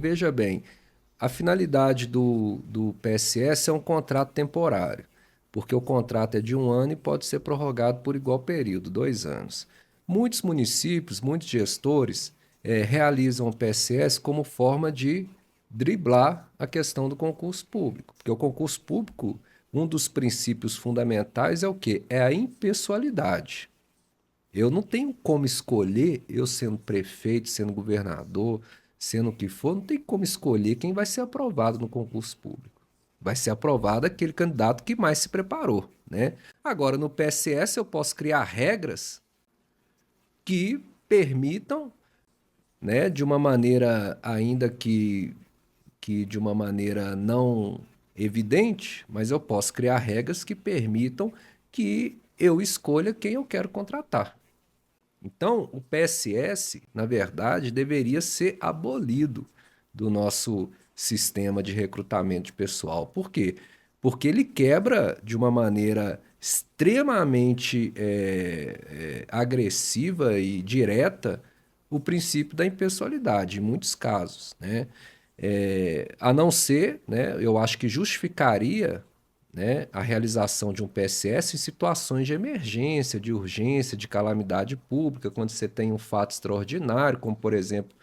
Veja bem, a finalidade do PSS é um contrato temporário, porque o contrato é de 1 ano e pode ser prorrogado por igual período, 2 anos. Muitos municípios, muitos gestores realizam o PSS como forma de driblar a questão do concurso público, porque o concurso público, um dos princípios fundamentais é o quê? É a impessoalidade. Eu não tenho como escolher, eu sendo prefeito, sendo governador, sendo o que for, não tem como escolher quem vai ser aprovado no concurso público. Vai ser aprovado aquele candidato que mais se preparou, né? Agora, no PSS, eu posso criar regras que permitam, né, de uma maneira, ainda que de uma maneira não evidente, mas eu posso criar regras que permitam que eu escolha quem eu quero contratar. Então, o PSS, na verdade, deveria ser abolido do nosso sistema de recrutamento de pessoal. Por quê? Porque ele quebra de uma maneira extremamente agressiva e direta o princípio da impessoalidade, em muitos casos, né? A não ser, né, eu acho que justificaria, né, a realização de um PSS em situações de emergência, de urgência, de calamidade pública, quando você tem um fato extraordinário, como por exemplo,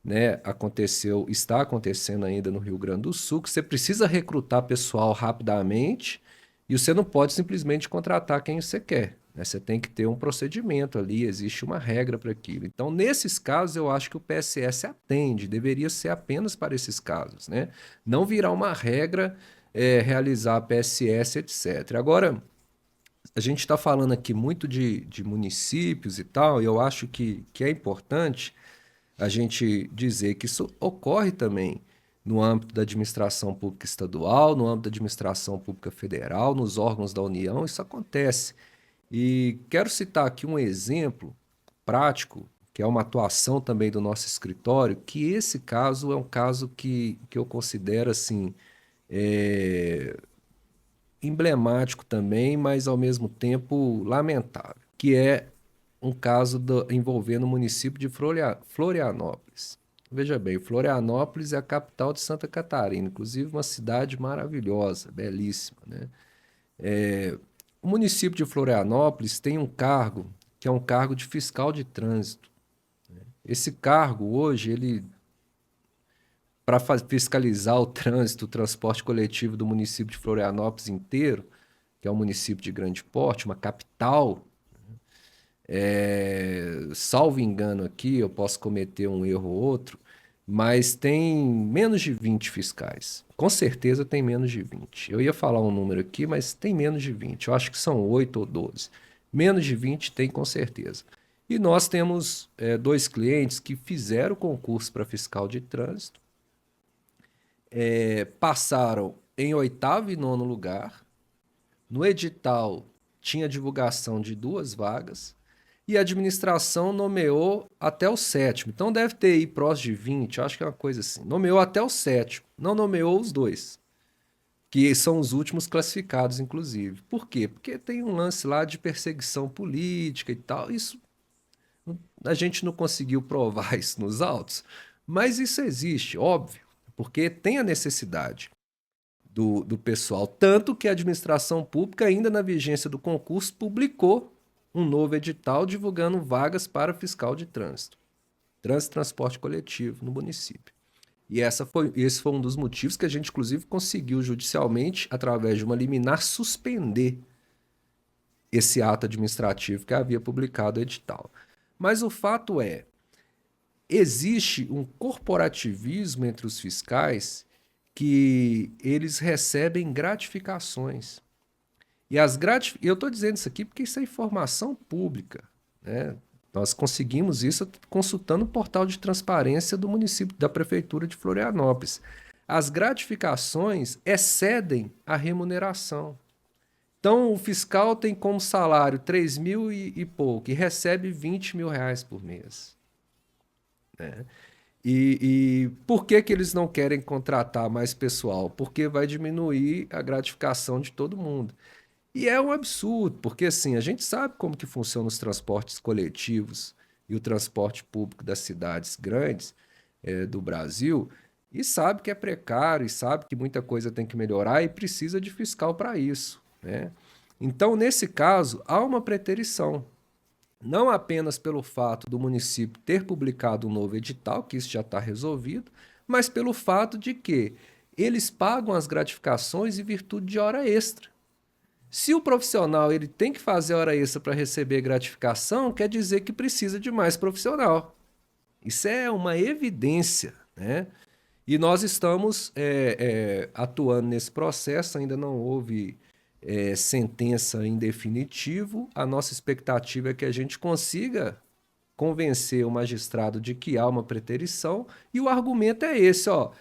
né, aconteceu, está acontecendo ainda no Rio Grande do Sul, que você precisa recrutar pessoal rapidamente e você não pode simplesmente contratar quem você quer, né? Você tem que ter um procedimento ali, existe uma regra para aquilo. Então, nesses casos, eu acho que o PSS atende, deveria ser apenas para esses casos, né? Não virar uma regra, realizar PSS, etc. Agora, a gente está falando aqui muito de municípios e tal, e eu acho que é importante a gente dizer que isso ocorre também no âmbito da administração pública estadual, no âmbito da administração pública federal, nos órgãos da União, isso acontece. E quero citar aqui um exemplo prático, que é uma atuação também do nosso escritório, que esse caso é um caso que eu considero assim, é, emblemático também, mas ao mesmo tempo lamentável, que é um caso envolvendo o município de Florianópolis. Veja bem, Florianópolis é a capital de Santa Catarina, inclusive uma cidade maravilhosa, belíssima, né? O município de Florianópolis tem um cargo que é um cargo de fiscal de trânsito. Esse cargo hoje, ele para fiscalizar o trânsito, o transporte coletivo do município de Florianópolis inteiro, que é um município de grande porte, uma capital. Salvo engano aqui, eu posso cometer um erro ou outro, mas tem menos de 20 fiscais. Com certeza tem menos de 20. Eu ia falar um número aqui, mas tem menos de 20. Eu acho que são 8 ou 12. Menos de 20 tem com certeza. E nós temos dois clientes que fizeram o concurso para fiscal de trânsito, passaram em oitavo e nono lugar. No edital tinha divulgação de 2 vagas e a administração nomeou até o sétimo. Então deve ter aí próximo de 20, acho que é uma coisa assim. Nomeou até o sétimo, não nomeou os dois, que são os últimos classificados, inclusive. Por quê? Porque tem um lance lá de perseguição política e tal. Isso a gente não conseguiu provar isso nos autos, mas isso existe, óbvio, porque tem a necessidade do pessoal. Tanto que a administração pública, ainda na vigência do concurso, publicou um novo edital divulgando vagas para fiscal de trânsito e transporte coletivo no município. E esse foi um dos motivos que a gente, inclusive, conseguiu judicialmente, através de uma liminar, suspender esse ato administrativo que havia publicado o edital. Mas o fato é, existe um corporativismo entre os fiscais que eles recebem gratificações. E eu estou dizendo isso aqui porque isso é informação pública, né? Nós conseguimos isso consultando o portal de transparência do município, da prefeitura de Florianópolis. As gratificações excedem a remuneração. Então, o fiscal tem como salário 3 mil e pouco e recebe 20 mil reais por mês. E por que que eles não querem contratar mais pessoal? Porque vai diminuir a gratificação de todo mundo. E é um absurdo, porque assim, a gente sabe como que funcionam os transportes coletivos e o transporte público das cidades grandes do Brasil. e sabe que é precário, e sabe que muita coisa tem que melhorar e precisa de fiscal para isso, né? Então, nesse caso, há uma preterição. Não apenas pelo fato do município ter publicado um novo edital, que isso já está resolvido, mas pelo fato de que eles pagam as gratificações em virtude de hora extra. Se o profissional ele tem que fazer hora extra para receber gratificação, quer dizer que precisa de mais profissional. Isso é uma evidência, né? E nós estamos atuando nesse processo, ainda não houve sentença em definitivo. A nossa expectativa é que a gente consiga convencer o magistrado de que há uma preterição, e o argumento é esse, ó,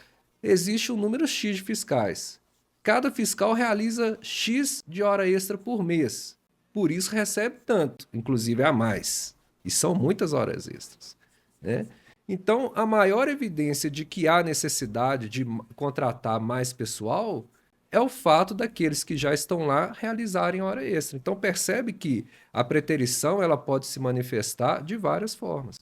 existe um número X de fiscais. Cada fiscal realiza X de hora extra por mês. Por isso recebe tanto, inclusive a mais. E são muitas horas extras, né? Então, a maior evidência de que há necessidade de contratar mais pessoal é o fato daqueles que já estão lá realizarem hora extra. Então, percebe que a preterição ela pode se manifestar de várias formas.